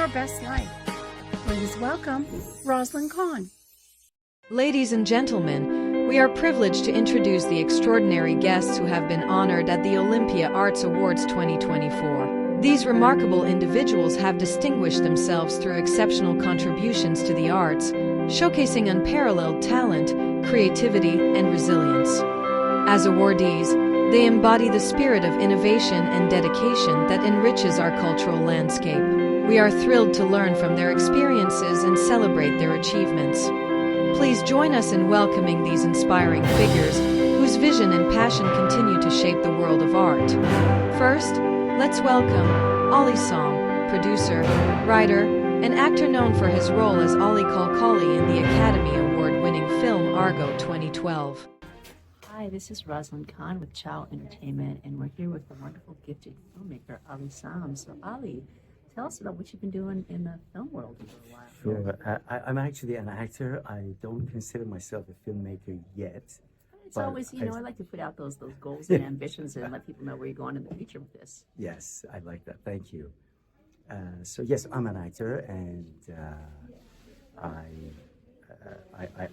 your best life. Please welcome Rosalyn Kahn. Ladies and gentlemen, we are privileged to introduce the extraordinary guests who have been honored at the Olympia Awards 2024. These remarkable individuals have distinguished themselves through exceptional contributions to the arts, showcasing unparalleled talent, creativity, and resilience. As awardees, they embody the spirit of innovation and dedication that enriches our cultural landscape. We are thrilled to learn from their experiences and celebrate their achievements. Please join us in welcoming these inspiring figures whose vision and passion continue to shape the world of art. First, let's welcome Saam, producer, writer, and actor known for his role as Ali Kalkali in the Academy Award-winning film Argo 2012. Hi, this is Rosalyn Kahn with Chow Entertainment, and we're here with the wonderful, gifted filmmaker, Saam. So, Ali, tell us about what you've been doing in the film world for a while. Sure. I'm actually an actor. I don't consider myself a filmmaker yet. It's always, I like to put out those goals and ambitions and let people know where you're going in the future with this. Yes, I like that. Thank you. So yes, I'm an actor, and I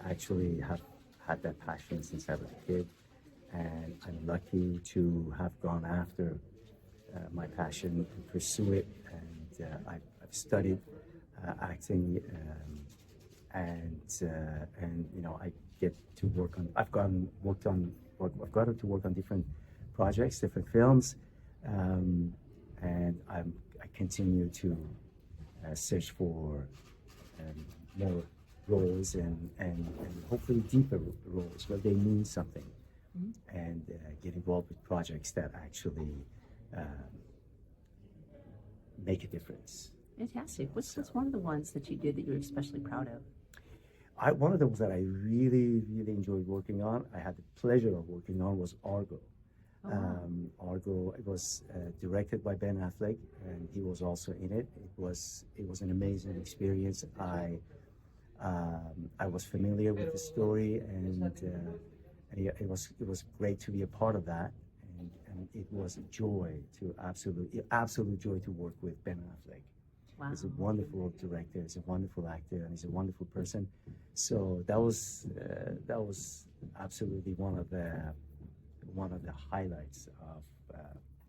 actually have had that passion since I was a kid, and I'm lucky to have gone after my passion and pursue it. And I've studied acting, and I get to work on. I've gotten to work on different projects, different films, and I continue to search for more roles and hopefully deeper roles where they mean something, and get involved with projects that actually make a difference. Fantastic. What's one of the ones that you did that you're especially proud of? One of the ones that I really, really enjoyed working on, I had the pleasure of working on, was Argo. Argo, it was directed by Ben Affleck, and he was also in it. It was an amazing experience. I was familiar with the story, and it was great to be a part of that. And it was a joy absolute joy to work with Ben Affleck. Wow. He's a wonderful director, he's a wonderful actor, and he's a wonderful person. So that was absolutely one of the highlights of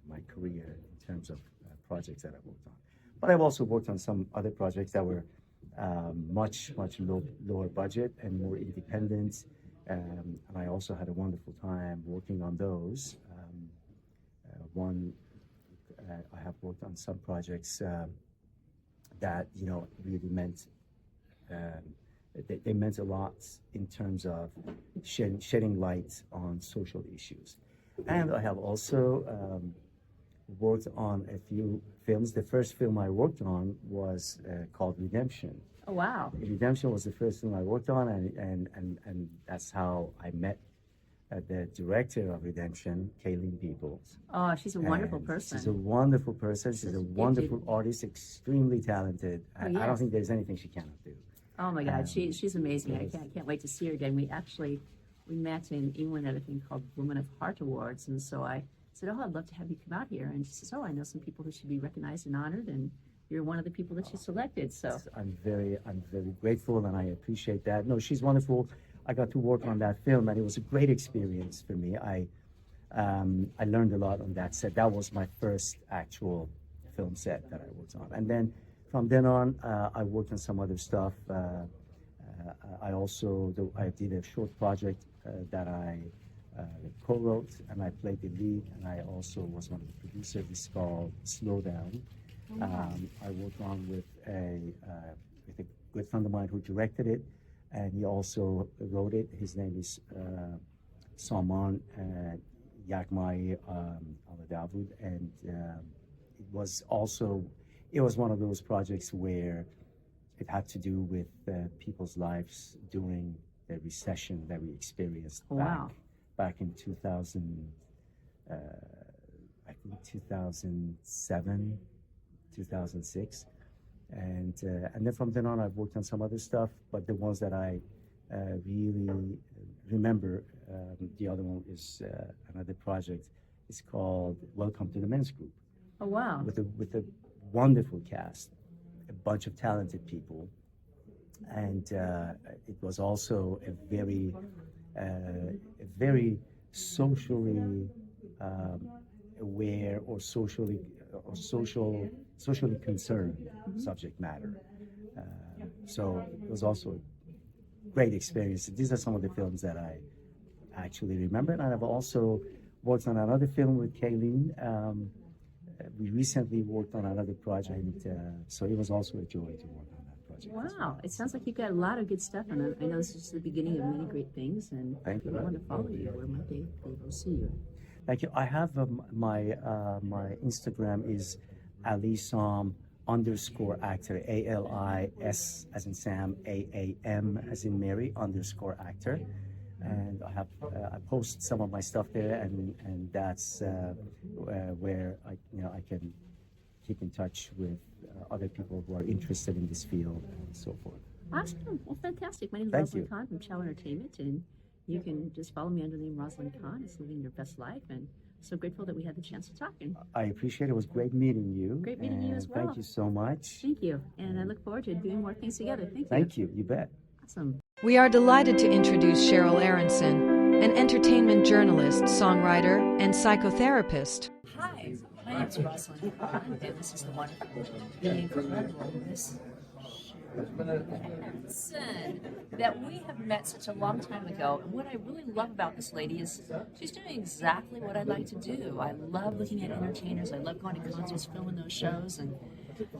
my career in terms of projects that I worked on. But I've also worked on some other projects that were much lower budget and more independent, and I also had a wonderful time working on those. I have worked on some projects that really meant they meant a lot in terms of shedding light on social issues. And I have also worked on a few films. The first film I worked on was called Redemption. Oh, wow. Redemption was the first film I worked on, and that's how I met the director of Redemption, Kaylene People. Oh, she's a wonderful person. She's a wonderful person. She's a wonderful artist, extremely talented. Oh, yes. I don't think there's anything she cannot do. Oh my God, she's amazing. I can't wait to see her again. We met in England at a thing called Women of Heart Awards, and so I said, "Oh, I'd love to have you come out here." And she says, "Oh, I know some people who should be recognized and honored, and you're one of the people that she selected." So I'm very grateful, and I appreciate that. No, she's wonderful. I got to work on that film, and it was a great experience for me. I learned a lot on that set. That was my first actual film set that I worked on, and then from then on, I worked on some other stuff. I did a short project that I co-wrote, and I played the lead, and I also was one of the producers. It's called Slow Down. I worked on with a good friend of mine who directed it, and he also wrote it. His name is Saam Yakmai Aladavud, and it was one of those projects where it had to do with people's lives during the recession that we experienced back in 2000, I think 2007, 2006. And then from then on, I've worked on some other stuff, but the ones that I really remember, the other one is another project. It's called Welcome to the Men's Group. Oh, wow. With a wonderful cast, a bunch of talented people. And it was also a very socially aware or socially concerned subject matter. So it was also a great experience. These are some of the films that I actually remember. And I've also worked on another film with Kaylene. We recently worked on another project, so it was also a joy to work on that project. Wow, it sounds like you've got a lot of good stuff, and I know this is just the beginning of many great things, and Thank you. I want to follow you. Where might they go see you? Thank you. I have my Instagram is Ali Saam _actor, ALIS as in Sam, AAM as in Mary _actor. And I post some of my stuff there, and that's where I can keep in touch with other people who are interested in this field and so forth. Awesome. Well, fantastic. My name is Thank Rosalyn you. Kahn from Chow Entertainment, and you can just follow me under the name Rosalyn Kahn. It's living your best life, and so grateful that we had the chance to talk. And I appreciate it. It was great meeting you. Great meeting you as well. Thank you so much. Thank you, and I look forward to doing more things together. Thank you. Thank you. You bet. Awesome. We are delighted to introduce Sheryl Aronson, an entertainment journalist, songwriter, and psychotherapist. Hi, my name is Rosalyn Kahn, and this is the wonderful, the incredible Miss Aronson that we have met such a long time ago. And what I really love about this lady is she's doing exactly what I like to do. I love looking at entertainers. I love going to concerts, filming those shows, and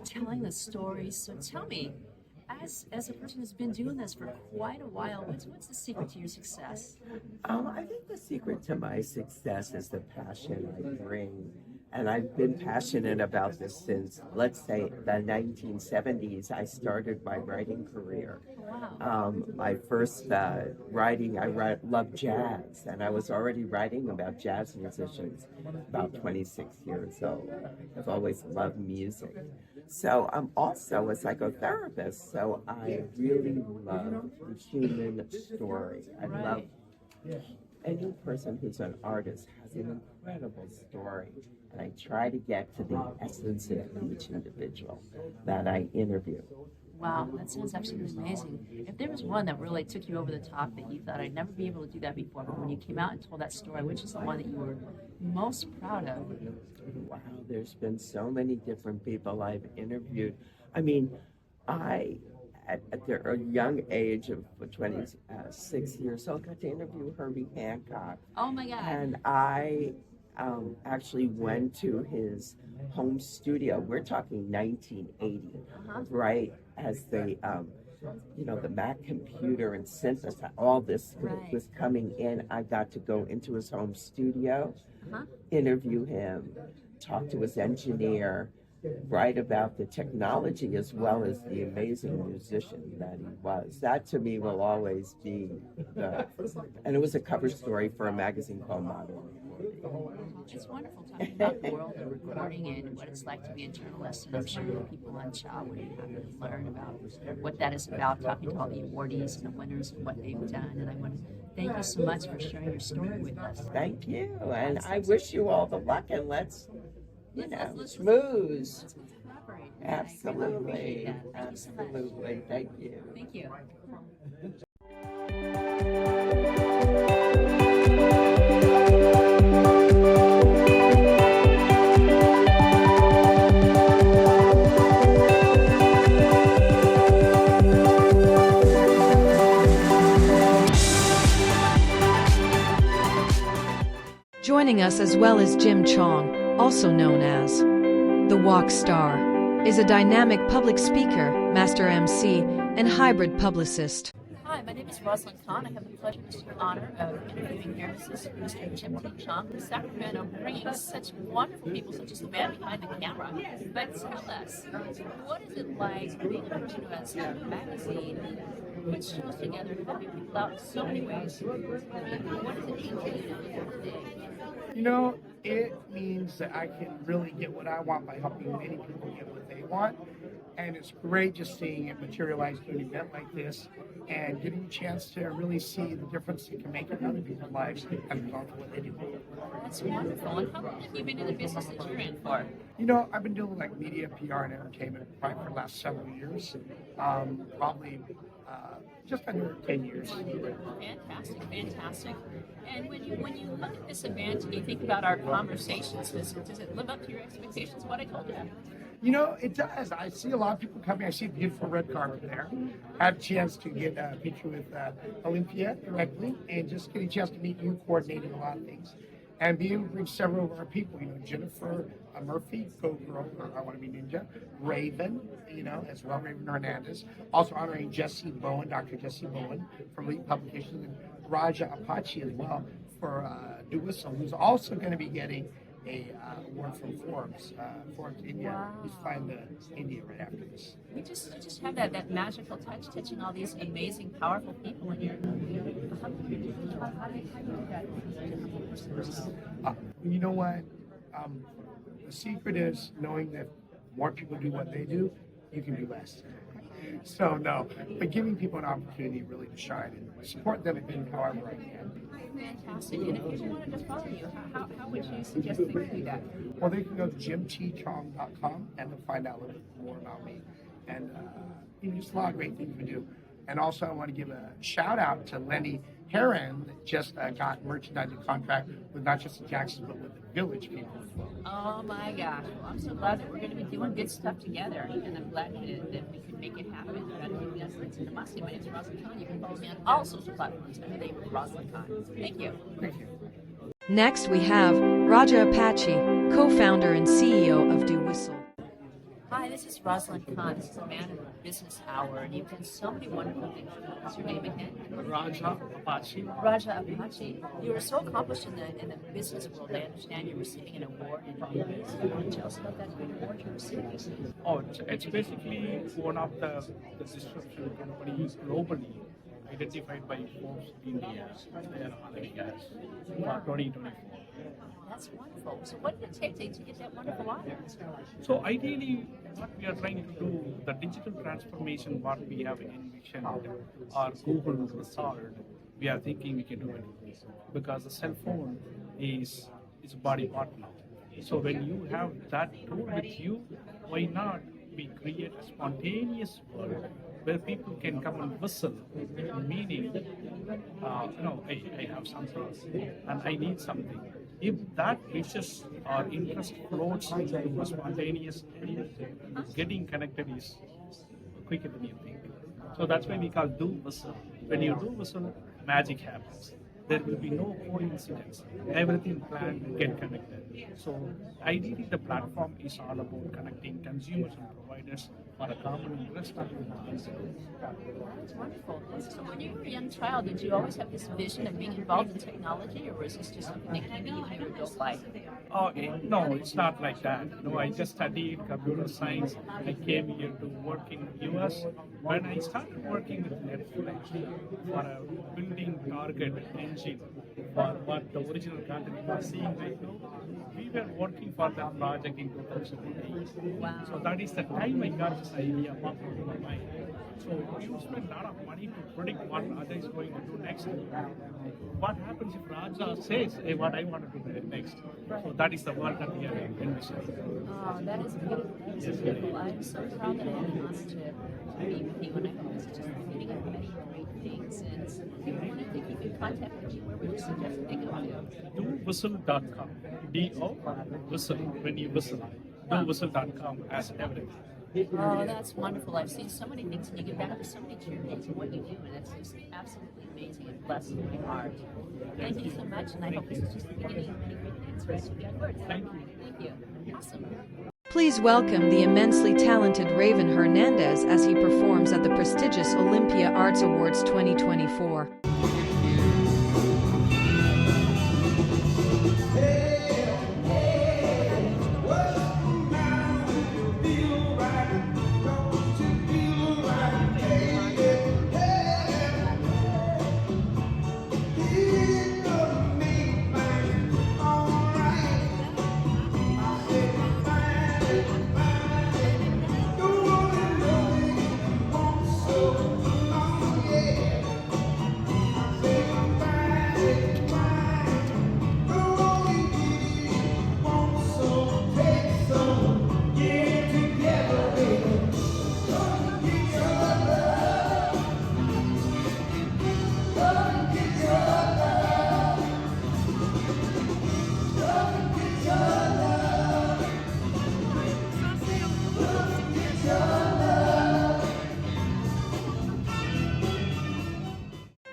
telling the stories. So tell me, as a person who's been doing this for quite a while, what's the secret to your success? I think the secret to my success is the passion I bring. And I've been passionate about this since, let's say, the 1970s. I started my writing career. My first writing, loved jazz, and I was already writing about jazz musicians about 26 years old. I've always loved music. So I'm also a psychotherapist, so I really love the human story. I love any person who's an artist has an incredible story, and I try to get to the essence of each individual that I interview. Wow, that sounds absolutely amazing. If there was one that really took you over the top that you thought I'd never be able to do that before, but when you came out and told that story, which is the one that you were most proud of? Wow, there's been so many different people I've interviewed. I mean, at the young age of 26 years old, got to interview Herbie Hancock. Oh my God. And I actually went to his home studio. We're talking 1980, right? As the, the Mac computer and synthesizer, all this was coming in. I got to go into his home studio, interview him, talk to his engineer, write about the technology as well as the amazing musician that he was. That to me will always be and it was a cover story for a magazine called Modern. It's wonderful talking about the world of recording and what it's like to be a journalist, and I'm sure the people on Chow would have to learn about what that is about, talking to all the awardees and the winners and what they've done. And I want to thank you so much for sharing your story with us. Thank you, and I wish you all the luck, and let's schmooze. Let's collaborate. Absolutely, Thank you so much. absolutely. Thank you. Thank you. Joining us as well as Jim Chong, also known as the Walk Star, is a dynamic public speaker, master MC, and hybrid publicist. Hi, my name is Rosalyn Kahn. I have the pleasure and honor of interviewing here Mr. Jim Chong from Sacramento, bringing such wonderful people, such as the man behind the camera. But tell us, what is it like being a person who has a magazine, puts shows together, helping people out in so many ways? What does it mean to you today? You know, it means that I can really get what I want by helping many people get what they want. And it's great just seeing it materialize through an event like this and getting a chance to really see the difference it can make in other people's lives as a result of what they do. That's wonderful. And how long have you been in the business that you're in for? You know, I've been doing like media, PR, and entertainment probably for the last several years, probably just under 10 years. Fantastic, fantastic. And when you look at this event and you think about our conversations, does it live up to your expectations, what I told you? You know, it does. I see a lot of people coming. I see a beautiful red carpet there. I have a chance to get a picture with Olympia directly and just get a chance to meet you coordinating a lot of things. And be able to bring several of our people, you know, Jennifer Murphy, Go Girl, I Want to Be Ninja, Raven, you know, as well, Raven Hernandez. Also honoring Jesse Bowen, Dr. Jesse Bowen from Elite Publications, and Raja Appachi as well for Do Whistle, who's also going to be getting a award from Forbes India. Wow. He's flying to India right after this. You just have that magical touch, touching all these amazing, powerful people in here. How do you do that? You know what? The secret is knowing that more people do what they do, you can do less. So no, but giving people an opportunity really to shine and support them in however I can. Fantastic. And if people wanted to follow you, how would you suggest they do that? Well, they can go to jimtchong.com and they'll find out a little bit more about me. And just a lot of great things we do. And also, I want to give a shout out to Lenny Heron that just got a merchandising contract with not just the Jacksons, but with the Village people as well. Oh my gosh. Well, I'm so glad that we're going to be doing good stuff together. And I'm glad that we could make it happen. That's in the Namaste. My name is Rosalyn Kahn. You can follow me on all social platforms. My name is Rosalyn Kahn. Thank you. Thank you. Next, we have Raja Appachi, co-founder and CEO of Do Whistle. Hi, this is Rosalyn Kahn. This is a man in the business hour, and you've done so many wonderful things. What's your name again? Raja Appachi. Raja Appachi. You were so accomplished in the business world. I understand you're receiving an award in Hernandez. Can you tell us about that great award you're receiving? Oh, it's basically one of the distribution companies globally identified by Forbes India and Americas for 2024. That's wonderful. So what did it take to get that wonderful honor? So ideally, what we are trying to do, the digital transformation, what we have envisioned or Google result, we are thinking we can do it because the cell phone is a body partner. So when you have that tool with you, why not we create a spontaneous world where people can come and whistle, meaning, I have something and I need something. If that wishes or interest floats into a spontaneous getting connected is quicker than you think. So that's why we call do whistle. When you do whistle, magic happens. There will be no coincidence. Everything planned get connected. So ideally the platform is all about connecting consumers and providers for a common interest. That's wonderful. So when you were a young child, did you always have this vision of being involved in technology, or was this just something that came to you in your adult life? No, it's not like that. No, I just studied computer science. I came here to work in US. When I started working with Netflix for a building target engine for what the original content was seeing right now, we were working for that project in 2008. Wow. So that is the time I got this idea popped into my mind. So you spend a lot of money to predict what Raja is going to do next. What happens if Raja says, hey, what I want to do next? So that is the world that we are envisioning. Oh, that is beautiful. That is beautiful. I'm so proud that I had the honor to be with you, and I hope this is just the beginning of many great things. And if you wanted to keep in contact with you, where would you suggest that they go to? DoWhistle.com. D-O, whistle, when you whistle. DoWhistle.com as everything. Oh, that's wonderful. I've seen so many things, and you give back to so many charities and what you do, and it's just absolutely amazing and blessed my heart. Thank you so much, and I hope this is just the beginning of many great things for us to be on board. Thank you. Thank you. Awesome. Please welcome the immensely talented Raven Hernandez as he performs at the prestigious Olympia Arts Awards 2024.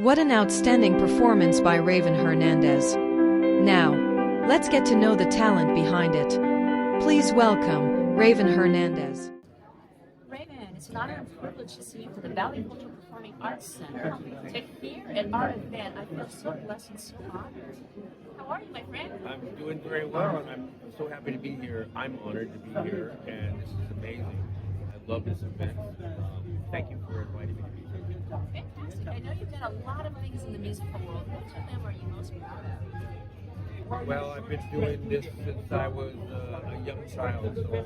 What an outstanding performance by Raven Hernandez. Now, let's get to know the talent behind it. Please welcome Raven Hernandez. Raven, it's an honor and privilege to see you to the Valley Cultural Performing Arts Center. To here at our event, I feel so blessed and so honored. How are you, my friend? I'm doing very well, and I'm so happy to be here. I'm honored to be here, and this is amazing. I love this event. Thank you for inviting me to be here. Fantastic. I know you've done a lot of things in the musical world. Which of them are you most proud of? Well, I've been doing this since I was a young child. So,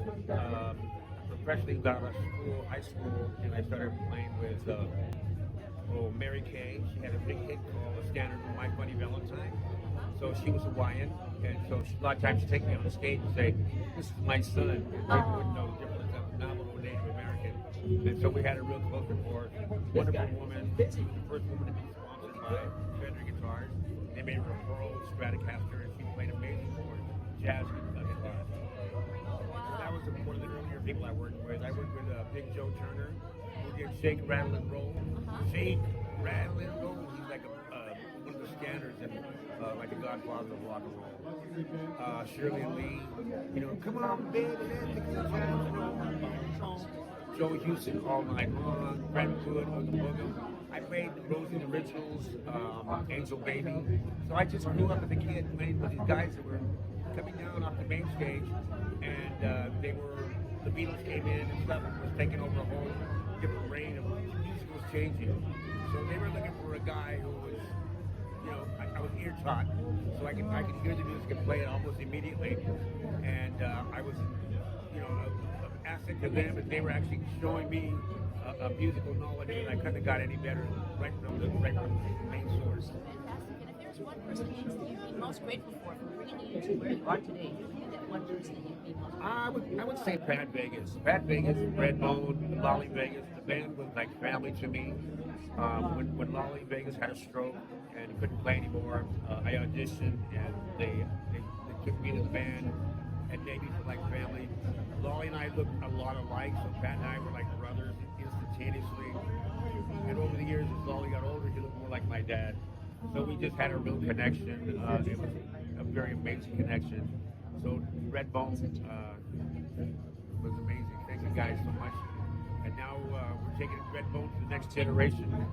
professionally got out of school, high school, and I started playing with Mary Kay. She had a big hit called "A Standard for My Funny Valentine." So she was Hawaiian, and so a lot of times she'd take me on the stage and say, "This is my son." People wouldn't know the difference of Navajo Native American. And so we had a real close rapport. Wonderful woman. She was the first woman to be sponsored by Fender Guitars. They made her a Pearl Stratocaster, and she played amazing chords, jazz guitars. So that was one of the earlier people I worked with. I worked with Big Joe Turner, who did Shake, Rattle, and Roll. Shake, Rattle, and Roll. He's like one of the standards and like the godfather of rock and roll. Shirley and Lee, come on, baby, let's take the chance. Joe Houston, All Night Long, Brentwood, Ooga Booga. I played the Rosie Originals, Angel Baby. So I just grew up as a kid playing with these guys that were coming down off the main stage, and the Beatles came in and stuff was taking over a whole different reign of music was changing. So they were looking for a guy who was, I was ear taught, so I could hear the music and play it almost immediately. And I was, an asset to them, and they were actually showing me a musical knowledge, and I couldn't have got any better right from the main source. Fantastic. And if there's one person that you'd be most grateful for bringing you to where you are today, who would be that one person that you'd be most grateful for? I would say Pat Vegas. Pat Vegas, Redbone, Lolly Vegas. The band was like family to me. When Lolly Vegas had a stroke and couldn't play anymore, I auditioned, and they took me to the band and made me feel like family. Lolly and I looked a lot alike, so Pat and I were like brothers instantaneously. And over the years, as Lolly got older, he looked more like my dad. So we just had a real connection. It was a very amazing connection. So Redbone was amazing. Thank you guys so much. And now we're taking Redbone to the next generation to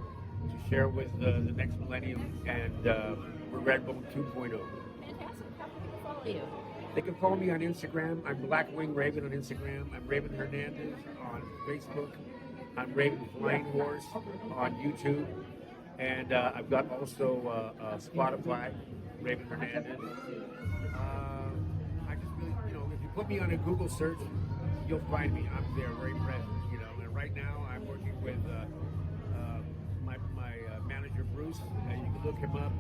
share with the next millennium. And we're Redbone 2.0. Fantastic. How can people follow you? They can follow me on Instagram. I'm Blackwing Raven on Instagram. I'm Raven Hernandez on Facebook. I'm Raven Flying Horse on YouTube. And I've got also Spotify, Raven Hernandez. I just really, if you put me on a Google search, you'll find me. I'm there, very present, And right now I'm working with my manager, Bruce. You can look him up.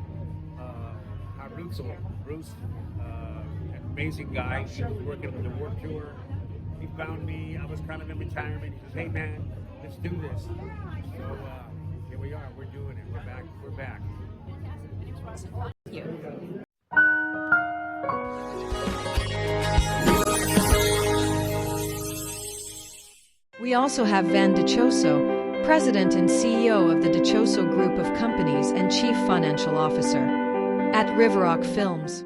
Bruce, an amazing guy. He was working on the Warped Tour. He found me. I was kind of in retirement. He says, "Hey man, let's do this." So here we are. We're doing it. We're back. Thank you. We also have Van DiCioso, President and CEO of the DiCioso Group of Companies and Chief Financial Officer at Riverrock Films.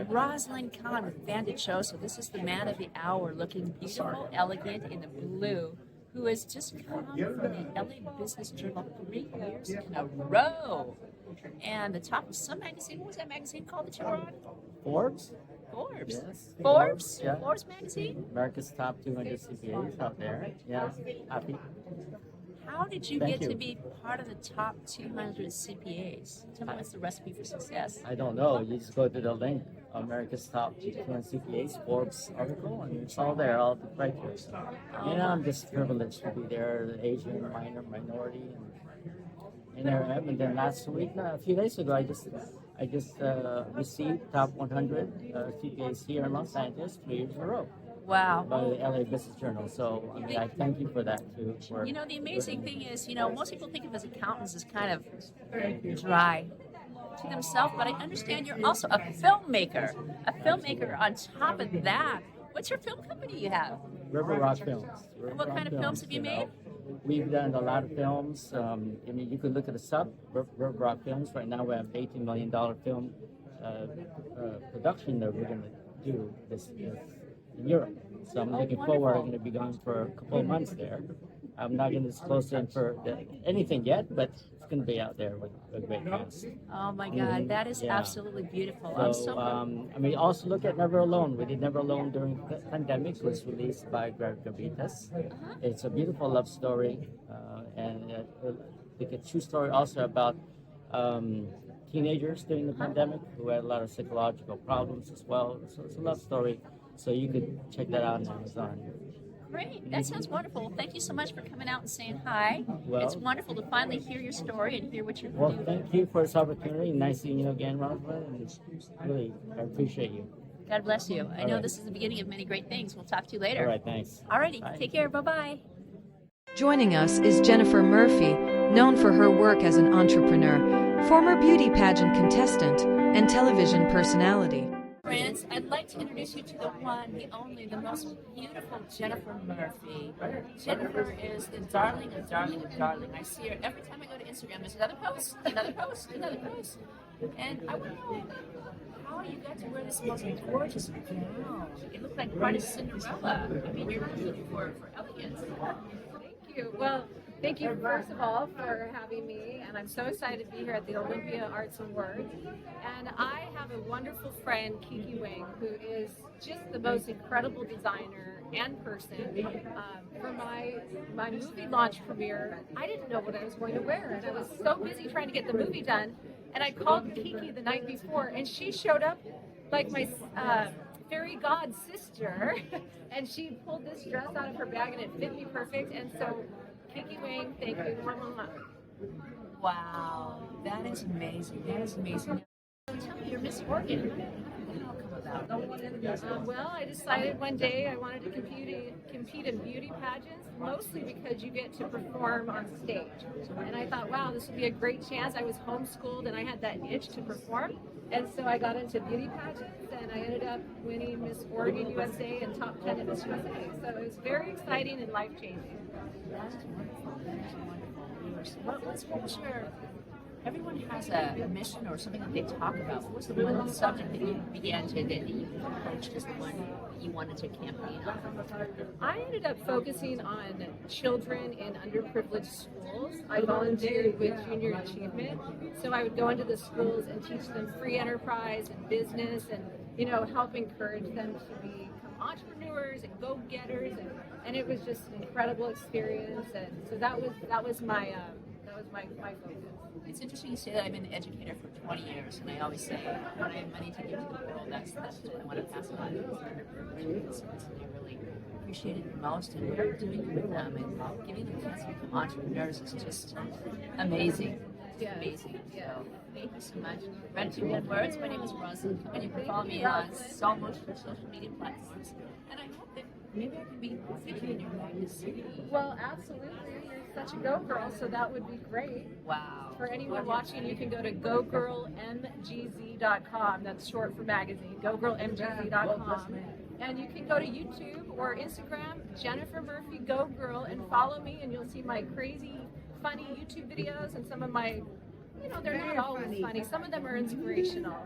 Rosalyn Kahn with Ben Affleck. This is the man of the hour, looking beautiful, elegant in the blue, who has just come from the LA Business Journal 3 years in a row. And the top of some magazine. What was that magazine called that you were on? Forbes? Forbes. Yes. Forbes? Yeah. Forbes magazine? America's top 200 CPAs out there. Yeah, happy. How did you Thank get to you. be part of the top 200 CPAs? Tell me what's the recipe for success? I don't know. You just go to the link, America's top 200 CPAs, Forbes article, and it's all there, all the criteria. I'm just privileged to be there, Asian, minority, and there I am. And then last week, a few days ago, I just received top 100 CPAs here in Los Angeles 3 years in a row. Wow. By the LA Business Journal. So, I thank you for that, too. The amazing thing is, most people think of as accountants as kind of dry to themselves, but I understand you're also a filmmaker. A filmmaker on top of that. What's your film company you have? Riverrock Films. And what kind of films have you made? We've done a lot of films. I mean, you could look at the sub, Verb Rock Films. Right now, we have an $18 million film production that we're going to do this in Europe. So I'm looking forward. I'm going to be gone for a couple of months there. I'm not going to disclose anything yet, but it's going to be out there with a great cast. Oh my God, that is Yeah. absolutely beautiful. I'm So, so I mean, also look at Never Alone. We did Never Alone during the pandemic. It was released by Greg Gavitas. It's a beautiful love story, and it's a true story also about teenagers during the pandemic who had a lot of psychological problems as well. So it's a love story. So you could check that out on Amazon. great. That sounds wonderful. Thank you so much for coming out and saying hi. Well- It's wonderful to finally hear your story and hear what you're Well, doing. thank you for this opportunity. Nice seeing you again, Rosalyn. And it's really, I appreciate you. God bless you. I All know right. this is the beginning of many great things. We'll talk to you later. All right, thanks. Alrighty, Bye. take care. Bye-bye. Joining us is Jennifer Murphy, known for her work as an entrepreneur, former beauty pageant contestant, and television personality. Friends, I'd like to introduce you to the one, the only, the most beautiful Jennifer Murphy. Jennifer is the darling of darling of darling. I see her every time I go to Instagram. There's another post, another post, another post. And I want to know how you got to wear this most gorgeous gown. It looked like part of Cinderella. I mean, you're looking for elegance. Thank you. Well, thank you first of all for having me, and I'm so excited to be here at the Olympia Arts Awards. And I have a wonderful friend, Kiki Wang, who is just the most incredible designer and person. For my movie launch premiere, I didn't know what I was going to wear, and I was so busy trying to get the movie done. And I called Kiki the night before, and she showed up like my fairy god sister, and she pulled this dress out of her bag, and it fit me perfect. And so, Kiki Wang, thank you. Wow, that is amazing. That is amazing. Tell me, you're Miss Oregon. How did that come about? Well, I decided one day I wanted to compete in beauty pageants, mostly because you get to perform on stage. And I thought, wow, this would be a great chance. I was homeschooled and I had that itch to perform. And so I got into beauty pageants, and I ended up winning Miss Oregon USA and top 10 in Miss USA. So it was very exciting and life-changing. That is wonderful. That is wonderful. What was your... Everyone has a mission or something that they talk about. What was the one subject that you began to, that you approached as the one you wanted to campaign on? I ended up focusing on children in underprivileged schools. I volunteered with Junior Achievement, so I would go into the schools and teach them free enterprise and business, and help encourage them to become entrepreneurs and go-getters, and it was just an incredible experience. And so that was my focus. It's interesting you say that. I've been an educator for 20 years, and I always say, when I have money to give to the world, that's what I want to pass on to underprivileged kids. I really appreciate it the most, and what I'm doing with them and giving them a chance to become entrepreneurs is just amazing. It's amazing. So, thank you so much. Gratitude and words. My name is Rosalyn Kahn, and you can follow me on so much for social media platforms. And I hope that maybe I can be featured in your magazine. Well, absolutely. You're such a go girl, so that would be great. Wow. For anyone watching, you can go to gogirlmgz.com. That's short for magazine. Gogirlmgz.com. And you can go to YouTube or Instagram, Jennifer Murphy Go Girl, and follow me, and you'll see my crazy, funny YouTube videos and some of my, they're not always funny. Some of them are inspirational,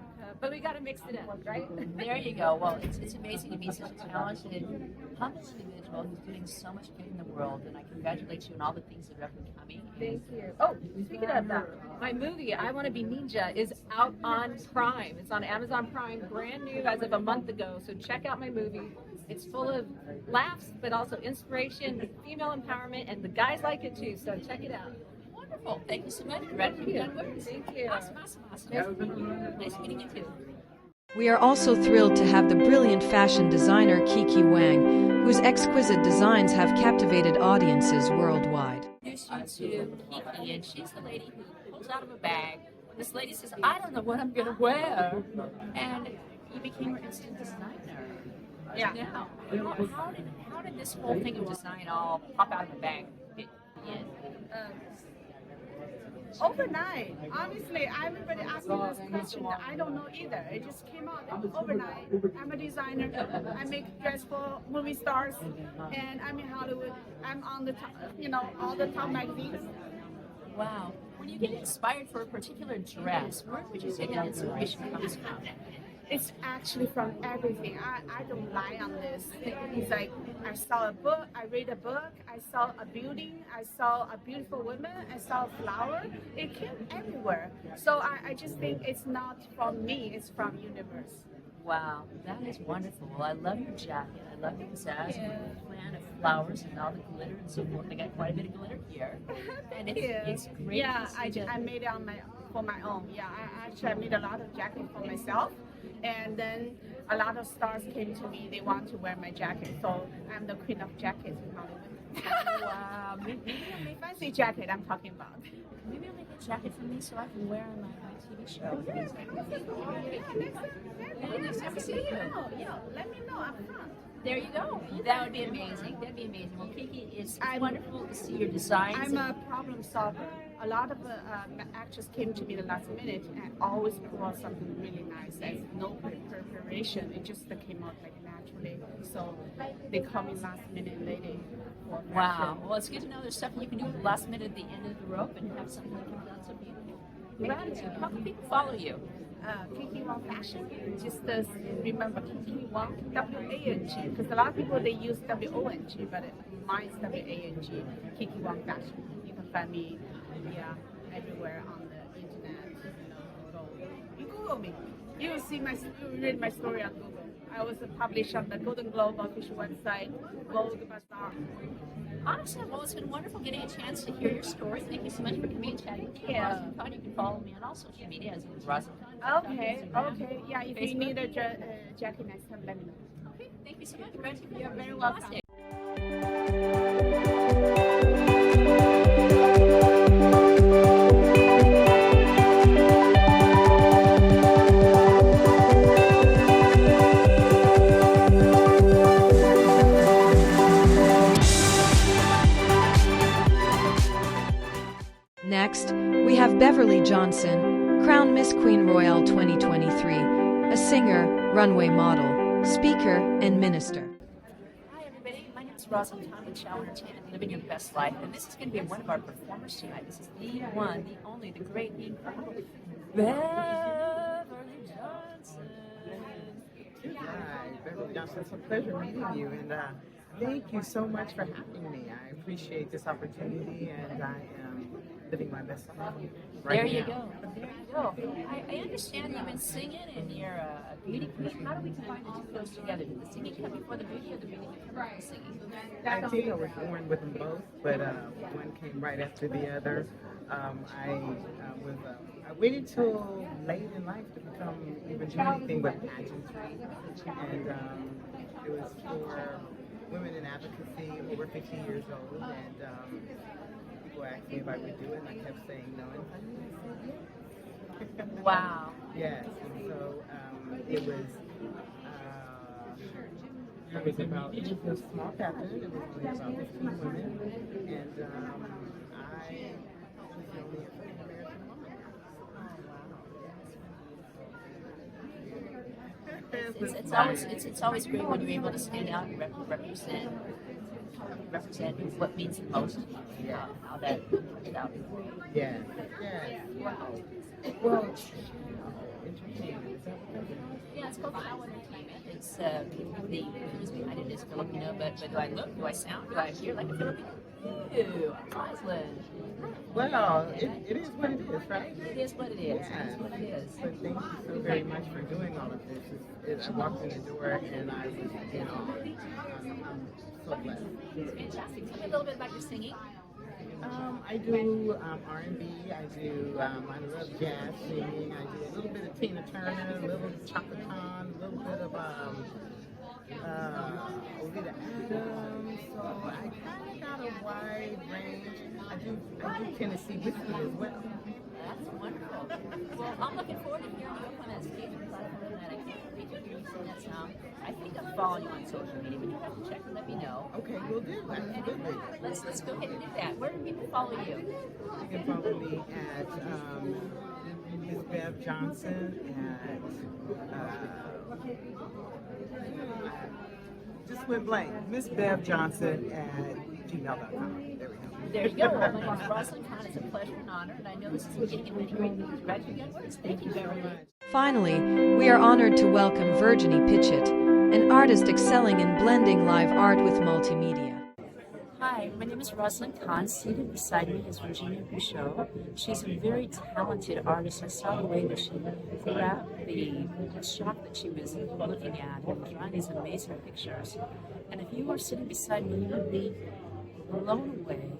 but we got to mix it up, right? There you go. Well, it's amazing to meet such a talented, humble individual who's doing so much good in the world, and I congratulate you on all the things that are up and coming. Thank you. Oh, speaking of that, my movie, I Want to Be Ninja, is out on Prime. It's on Amazon Prime, brand new as of a month ago, so check out my movie. It's full of laughs, but also inspiration, female empowerment, and the guys like it too, so check it out. Wonderful. Thank you so much. Gratitude and words. Thank you. Awesome. Nice meeting you too. We are also thrilled to have the brilliant fashion designer Kiki Wang, whose exquisite designs have captivated audiences worldwide. Introduce you to Kiki, and she's the lady who pulls out of a bag. This lady says, I don't know what I'm going to wear. And you became her instant designer. Yeah. Now, how did this whole thing of design all pop out of the bag fit in? Overnight. Honestly, everybody asking this question. I don't know either. It just came out overnight. I'm a designer. I make dress for movie stars, and I'm in Hollywood. I'm on the top, all the top magazines. Wow. When you get inspired for a particular dress, where would you say that inspiration comes from? It's actually from everything. I don't lie on this. It's like I saw a book, I read a book, I saw a building, I saw a beautiful woman, I saw a flower. It came everywhere. So I just think it's not from me, it's from universe. Wow, that is wonderful. Well, I love your jacket. I love your pizzazz, the plan of flowers and all the glitter and so forth. I got quite a bit of glitter here. And it's great. Yeah, I made it for my own. Yeah, I made a lot of jackets for myself. And then a lot of stars came to me. They want to wear my jacket. So I'm the queen of jackets in Hollywood. Wow. Fancy jacket I'm talking about. Maybe I'll make a jacket for me so I can wear on my TV show. Next time I see you. Yeah, let me know up front. There you go. That would be amazing. That'd be amazing. Well, Kiki, it's wonderful to see your designs. I'm a problem solver. A lot of actors came to me the last minute and always brought something really nice. There's no preparation. It just came out like naturally. So they call me last minute lady. Wow. Well, it's good to know there's stuff you can do at the last minute at the end of the rope and have something that comes out so beautiful. Gratitude. How can people follow you? Kiki Wang Fashion. Just remember Kiki Wang, W-A-N-G. Because a lot of people, they use W-O-N-G, but mine is W-A-N-G. Kiki Wang Fashion. You can find me everywhere on the internet. You Google me. You will see you will read my story on Google. I was published on the Golden Globe official website, Vogue Bazaar. Awesome. Well, it's been wonderful getting a chance to hear your story. Thank you so much for coming and chatting. Rosalyn Kahn, you can follow me on all social media as Rosalyn Kahn. Okay. Yeah, if you need a jacket next time, let me know. Okay, thank you so much. Gratitude. You're very welcome. Next, we have Beverly Johnson, crowned Miss Queen Royale 2023, a singer, runway model, speaker, and minister. Hi, everybody. My name is Rosalyn Kahn with Chow Entertainment, Living Your Best Life. And this is going to be one of our performers tonight. This is the one, the only, the great, the incredible Beverly Johnson. Hi, Beverly Johnson. It's a pleasure meeting you. And thank you so much for having me. I appreciate this opportunity, and I am living my best life right There you now. go. There you go. I understand you've been singing and you're a beauty queen. How do we combine the two of those together? Did the singing come before the beauty or the beauty come before the singing? I think I was born with them both, but one came right after the other. I waited till late in life to even do anything but pageantry, and it was for women in advocacy over 50 years old, and people asked me if I would do it, and I kept saying no, and finally I said yes. Wow. Yes, and so it was a small pageant. It was only about 15 women, and I was the only African-American woman. It's always great when you're able to stand out and represent what means the most to you, how that comes out. Yeah. Wow. Well, entertainment, is that what that is? Yeah, it's called Chow Entertainment. It's the who's behind it is Filipino, but do I look, do I sound, do I hear like a Filipino? Ew, Rosalyn. Well, it is what it is, right? It is what it is. Yeah. It is what it is. But thank you so very much for doing all of this. I walked in the door and I was, I'm so blessed. Fantastic. Tell me a little bit about your singing. I do R&B, I do, I love jazz singing, I do a little bit of Tina Turner, a little Chaka Khan, a little bit of Olympia Awards, so I kind of got a wide range. I do Tennessee whiskey as well. That's wonderful. Well, I'm looking forward to hearing you up on that stage and platform tonight. I I think I'm following you on social media, but you have to check and let me know. Okay, we'll do. Absolutely. Let's go ahead and do that. Where do people follow you? You can follow me at Miss Bev Johnson at just went blank. Miss Bev Johnson at gmail.com. There we go. There you go. My name is Rosalyn Kahn. It's a pleasure and honor, and I know this is the beginning of many great things. Congratulations. Thank you very much. Finally, we are honored to welcome Virginie Pitchett, an artist excelling in blending live art with multimedia. Hi, my name is Rosalyn Kahn. Seated beside me is Virginie Pitchett. She's a very talented artist. I saw the way that she grabbed the shot that she was looking at and drawing these amazing pictures. And if you were sitting beside me, you would be blown away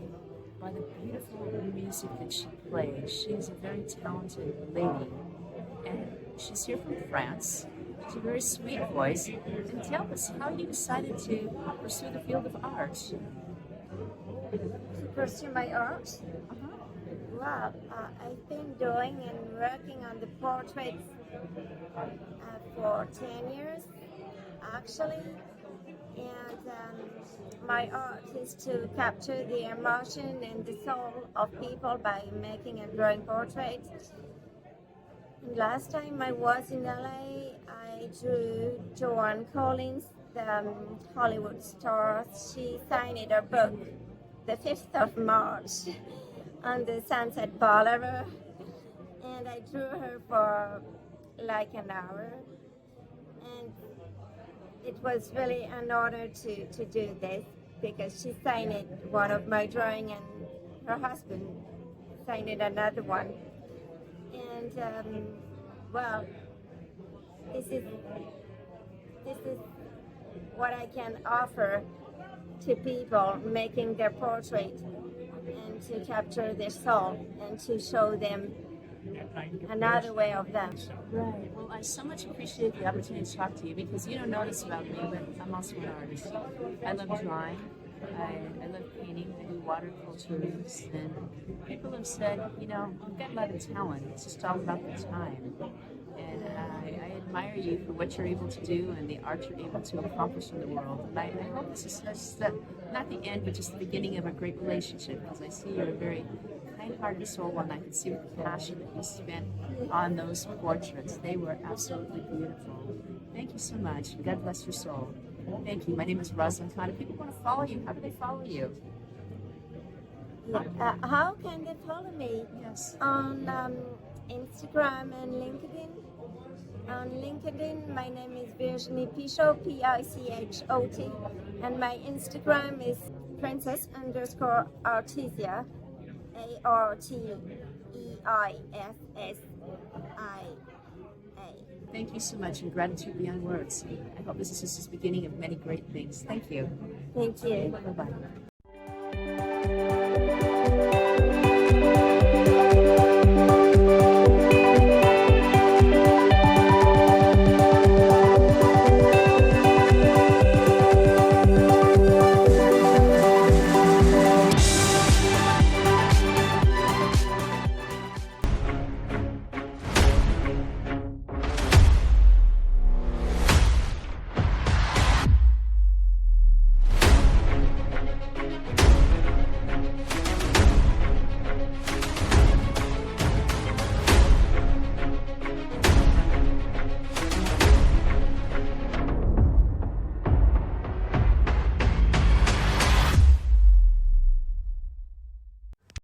by the beautiful music that she plays. She's a very talented lady, and she's here from France. She's a very sweet voice. And tell us how you decided to pursue the field of art. To pursue my art? Well, I've been doing and working on the portraits for 10 years, actually. And my art is to capture the emotion and the soul of people by making and drawing portraits. And last time I was in LA, I drew Joan Collins, the Hollywood star. She signed her book the 5th of March on the Sunset Boulevard, and I drew her for like an hour, and it was really an honor to do this because she signed one of my drawing and her husband signed another one. And well, this is what I can offer to people making their portrait, and to capture their soul and to show them another way of them. Right. Well, I so much appreciate the opportunity to talk to you because you don't know this about me, but I'm also an artist. I love drawing. I love painting. I do watercolors. And people have said, you know, you've got a lot of talent. It's just all about the time. And I admire you for what you're able to do and the art you're able to accomplish in the world. And I hope this is just not the end, but just the beginning of a great relationship, because I see you're a very kind-hearted soul, and I can see the passion that you spent on those portraits. They were absolutely beautiful. Thank you so much. God bless your soul. Thank you. My name is Rosalyn Kahn. If people want to follow you, how do they follow you? How can they follow me? Yes. On Instagram and LinkedIn. On LinkedIn, my name is Virginie Pichot, Pichot, and my Instagram is princess_Artesia, ARTEISSIA. Thank you so much, and gratitude beyond words. I hope this is just the beginning of many great things. Thank you. Thank you. Bye-bye.